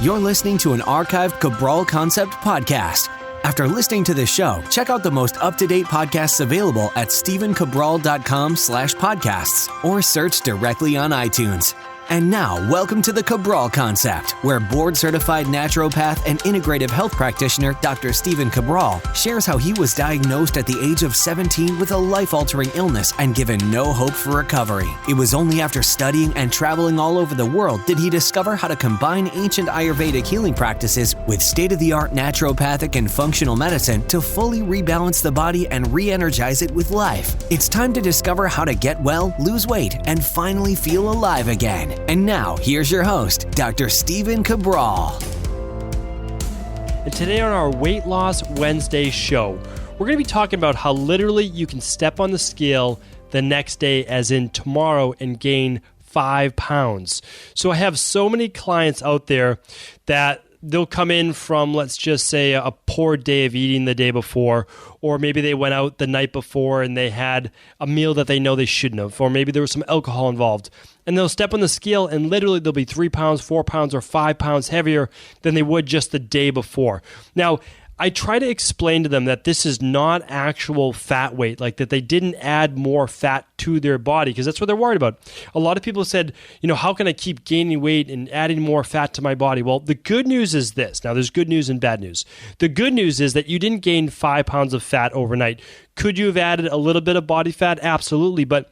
You're listening to an archived Cabral Concept podcast. After listening to this show, check out the most up-to-date podcasts available at stephencabral.com/podcasts or search directly on iTunes. And now, welcome to the Cabral Concept, where board-certified naturopath and integrative health practitioner Dr. Stephen Cabral shares how he was diagnosed at the age of 17 with a life-altering illness and given no hope for recovery. It was only after studying and traveling all over the world did he discover how to combine ancient Ayurvedic healing practices with state-of-the-art naturopathic and functional medicine to fully rebalance the body and re-energize it with life. It's time to discover how to get well, lose weight, and finally feel alive again. And now, here's your host, Dr. Stephen Cabral. And today on our Weight Loss Wednesday show, we're going to be talking about how literally you can step on the scale the next day, as in tomorrow, and gain 5 pounds. So I have so many clients out there that they'll come in from, let's just say, a poor day of eating the day before, or maybe they went out the night before and they had a meal that they know they shouldn't have, or maybe there was some alcohol involved. And they'll step on the scale and literally they'll be 3 pounds, 4 pounds, or 5 pounds heavier than they would just the day before. Now, I try to explain to them that this is not actual fat weight, like that they didn't add more fat to their body, because that's what they're worried about. A lot of people said, how can I keep gaining weight and adding more fat to my body? Well, the good news is this. Now, there's good news and bad news. The good news is that you didn't gain 5 pounds of fat overnight. Could you have added a little bit of body fat? Absolutely, but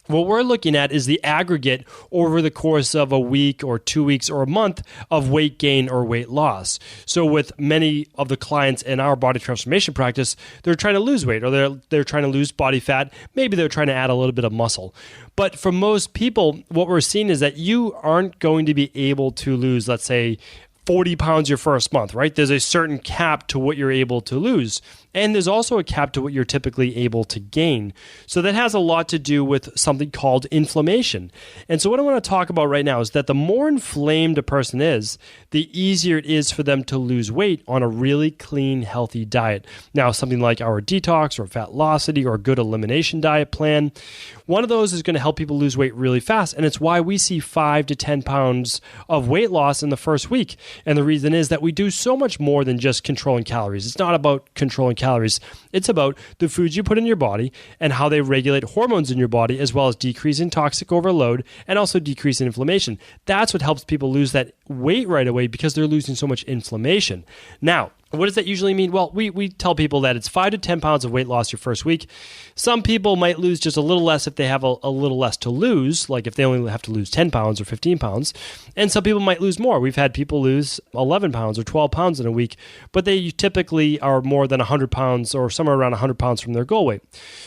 what we're looking at is the aggregate over the course of a week or 2 weeks or a month of weight gain or weight loss. So with many of the clients in our body transformation practice, they're trying to lose weight, or they're trying to lose body fat. Maybe they're trying to add a little bit of muscle. But for most people, what we're seeing is that you aren't going to be able to lose, let's say, 40 pounds your first month, right? There's a certain cap to what you're able to lose. And there's also a cap to what you're typically able to gain. So that has a lot to do with something called inflammation. And so what I want to talk about right now is that the more inflamed a person is, the easier it is for them to lose weight on a really clean, healthy diet. Now, something like our detox or Fatlocity or good elimination diet plan, one of those is going to help people lose weight really fast. And it's why we see 5 to 10 pounds of weight loss in the first week. And the reason is that we do so much more than just controlling calories. It's not about controlling calories. It's about the foods you put in your body and how they regulate hormones in your body, as well as decreasing toxic overload and also decreasing inflammation. That's what helps people lose that weight right away, because they're losing so much inflammation. Now, what does that usually mean? Well, we tell people that it's 5 to 10 pounds of weight loss your first week. Some people might lose just a little less if they have a little less to lose, like if they only have to lose 10 pounds or 15 pounds. And some people might lose more. We've had people lose 11 pounds or 12 pounds in a week, but they typically are more than 100 pounds or somewhere around 100 pounds from their goal weight.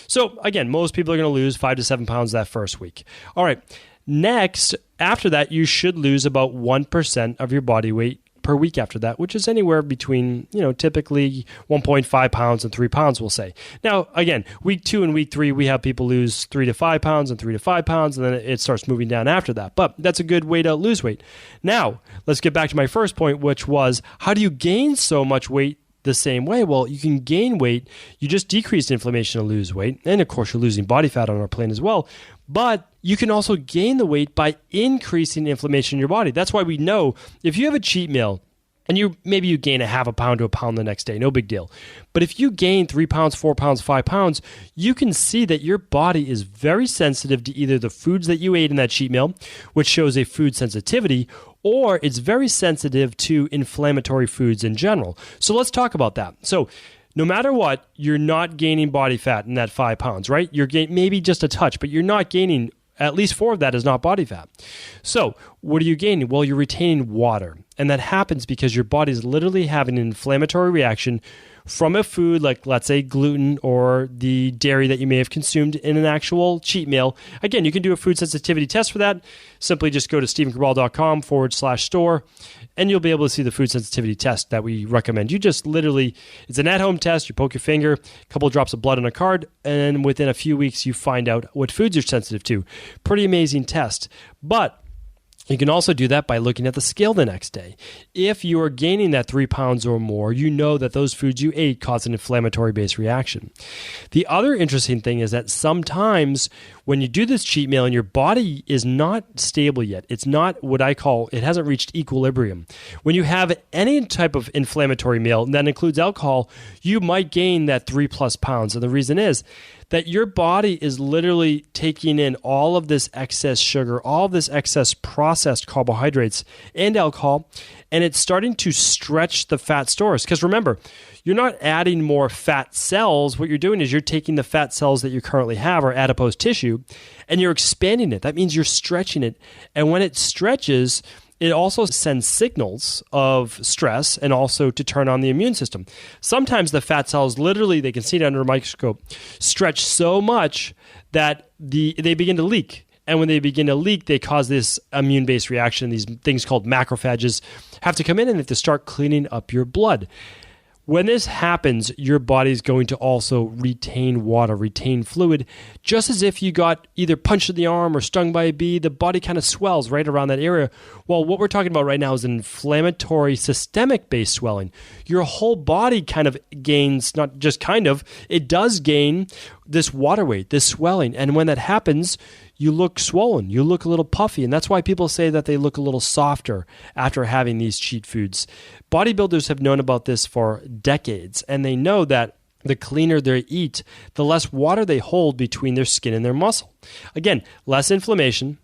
So again, most people are going to lose 5 to 7 pounds that first week. All right. Next, after that, you should lose about 1% of your body weight per week after that, which is anywhere between, typically 1.5 pounds and 3 pounds, we'll say. Now, again, week 2 and week 3, we have people lose 3 to 5 pounds and 3 to 5 pounds, and then it starts moving down after that. But that's a good way to lose weight. Now, let's get back to my first point, which was, how do you gain so much weight the same way? Well, you can gain weight. You just decrease inflammation to lose weight. And of course, you're losing body fat on our plan as well. But you can also gain the weight by increasing inflammation in your body. That's why we know if you have a cheat meal and maybe you gain a half a pound to a pound the next day, no big deal. But if you gain 3 pounds, 4 pounds, 5 pounds, you can see that your body is very sensitive to either the foods that you ate in that cheat meal, which shows a food sensitivity, or it's very sensitive to inflammatory foods in general. So let's talk about that. So no matter what, you're not gaining body fat in that 5 pounds, right? You're maybe just a touch, but you're not gaining, at least 4 of that is not body fat. So what are you gaining? Well, you're retaining water. And that happens because your body is literally having an inflammatory reaction from a food like, let's say, gluten or the dairy that you may have consumed in an actual cheat meal. Again, you can do a food sensitivity test for that. Simply just go to stephencabral.com/store, and you'll be able to see the food sensitivity test that we recommend. You just literally, it's an at-home test. You poke your finger, a couple of drops of blood on a card, and within a few weeks, you find out what foods you're sensitive to. Pretty amazing test. But you can also do that by looking at the scale the next day. If you are gaining that 3 pounds or more, you know that those foods you ate cause an inflammatory-based reaction. The other interesting thing is that sometimes when you do this cheat meal and your body is not stable yet, it's not what I call, it hasn't reached equilibrium. When you have any type of inflammatory meal, and that includes alcohol, you might gain that 3+ pounds. And the reason is that your body is literally taking in all of this excess sugar, all of this excess processed carbohydrates and alcohol, and it's starting to stretch the fat stores. Because remember, you're not adding more fat cells. What you're doing is you're taking the fat cells that you currently have, or adipose tissue, and you're expanding it. That means you're stretching it. And when it stretches, it also sends signals of stress and also to turn on the immune system. Sometimes the fat cells, literally, they can see it under a microscope, stretch so much that they begin to leak. And when they begin to leak, they cause this immune-based reaction. These things called macrophages have to come in and they have to start cleaning up your blood. When this happens, your body's going to also retain water, retain fluid, just as if you got either punched in the arm or stung by a bee. The body kind of swells right around that area. Well, what we're talking about right now is an inflammatory systemic-based swelling. Your whole body kind of gains, not just kind of, it does gain this water weight, this swelling. And when that happens, you look swollen, you look a little puffy, and that's why people say that they look a little softer after having these cheat foods. Bodybuilders have known about this for decades, and they know that the cleaner they eat, the less water they hold between their skin and their muscle. Again, less inflammation,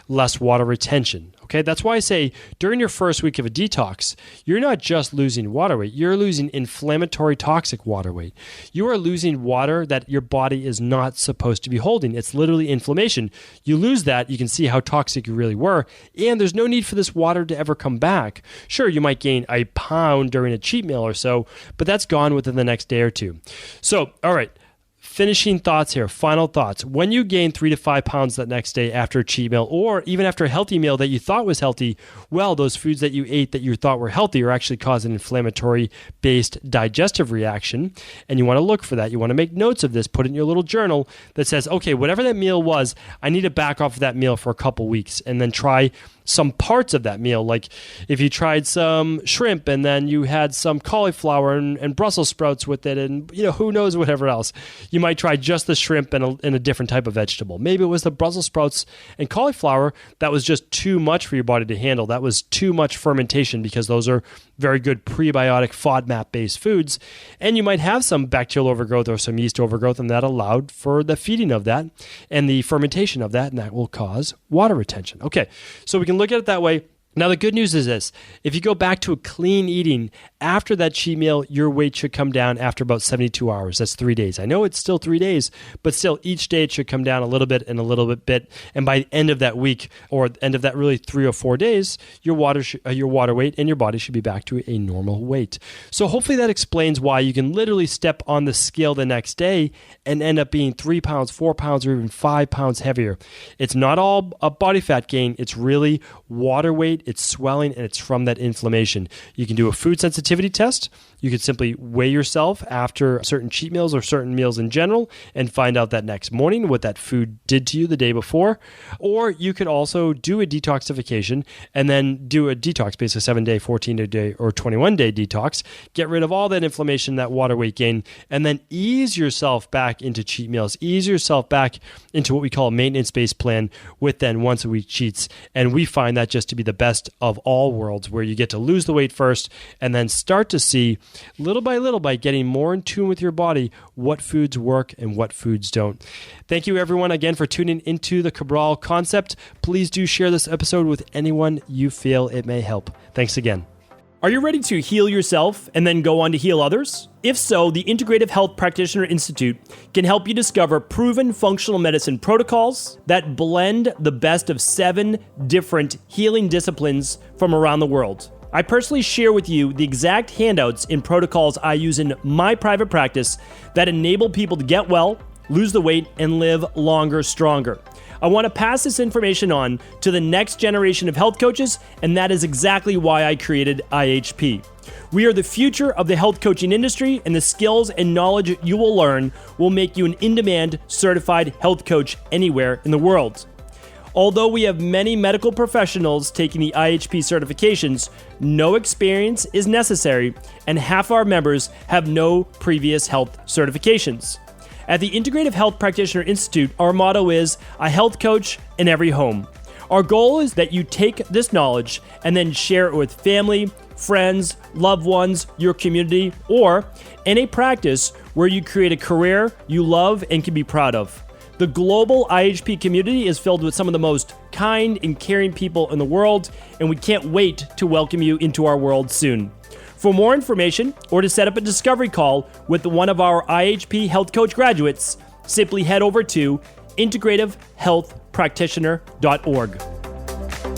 less water retention. Okay, that's why I say during your first week of a detox, you're not just losing water weight, you're losing inflammatory toxic water weight. You are losing water that your body is not supposed to be holding. It's literally inflammation. You lose that, you can see how toxic you really were, and there's no need for this water to ever come back. Sure, you might gain a pound during a cheat meal or so, but that's gone within the next day or two. So, all right. Finishing thoughts here, final thoughts. When you gain 3 to 5 pounds that next day after a cheat meal, or even after a healthy meal that you thought was healthy, well, those foods that you ate that you thought were healthy are actually causing an inflammatory-based digestive reaction, and you want to look for that. You want to make notes of this, put it in your little journal that says, okay, whatever that meal was, I need to back off of that meal for a couple weeks, and then try some parts of that meal. Like if you tried some shrimp and then you had some cauliflower and Brussels sprouts with it, and who knows, whatever else. You might try just the shrimp and a different type of vegetable. Maybe it was the Brussels sprouts and cauliflower that was just too much for your body to handle. That was too much fermentation, because those are very good prebiotic FODMAP-based foods. And you might have some bacterial overgrowth or some yeast overgrowth, and that allowed for the feeding of that and the fermentation of that, and that will cause water retention. Okay, so we can look at it that way. Now, the good news is this. If you go back to a clean eating after that cheat meal, your weight should come down after about 72 hours. That's 3 days. I know it's still 3 days, but still each day it should come down a little bit and a little bit. And by the end of that week, or end of that really 3 or 4 days, your water weight and your body should be back to a normal weight. So hopefully that explains why you can literally step on the scale the next day and end up being 3 pounds, 4 pounds, or even 5 pounds heavier. It's not all a body fat gain. It's really water weight. It's swelling, and it's from that inflammation. You can do a food sensitivity test. You could simply weigh yourself after certain cheat meals or certain meals in general and find out that next morning what that food did to you the day before. Or you could also do a detoxification and then do a detox, basically 7-day, 14-day, or 21-day detox. Get rid of all that inflammation, that water weight gain, and then ease yourself back into cheat meals. Ease yourself back into what we call a maintenance-based plan with then once-a-week cheats. And we find that just to be the best of all worlds, where you get to lose the weight first and then start to see little by little, by getting more in tune with your body, what foods work and what foods don't. Thank you, everyone, again, for tuning into the Cabral concept. Please do share this episode with anyone you feel it may help. Thanks again. Are you ready to heal yourself and then go on to heal others? If so, the Integrative Health Practitioner Institute can help you discover proven functional medicine protocols that blend the best of 7 different healing disciplines from around the world. I personally share with you the exact handouts and protocols I use in my private practice that enable people to get well, lose the weight, and live longer, stronger. I want to pass this information on to the next generation of health coaches, and that is exactly why I created IHP. We are the future of the health coaching industry, and the skills and knowledge you will learn will make you an in-demand certified health coach anywhere in the world. Although we have many medical professionals taking the IHP certifications, no experience is necessary, and half our members have no previous health certifications. At the Integrative Health Practitioner Institute, our motto is a health coach in every home. Our goal is that you take this knowledge and then share it with family, friends, loved ones, your community, or in a practice where you create a career you love and can be proud of. The global IHP community is filled with some of the most kind and caring people in the world, and we can't wait to welcome you into our world soon. For more information or to set up a discovery call with one of our IHP Health Coach graduates, simply head over to integrativehealthpractitioner.org.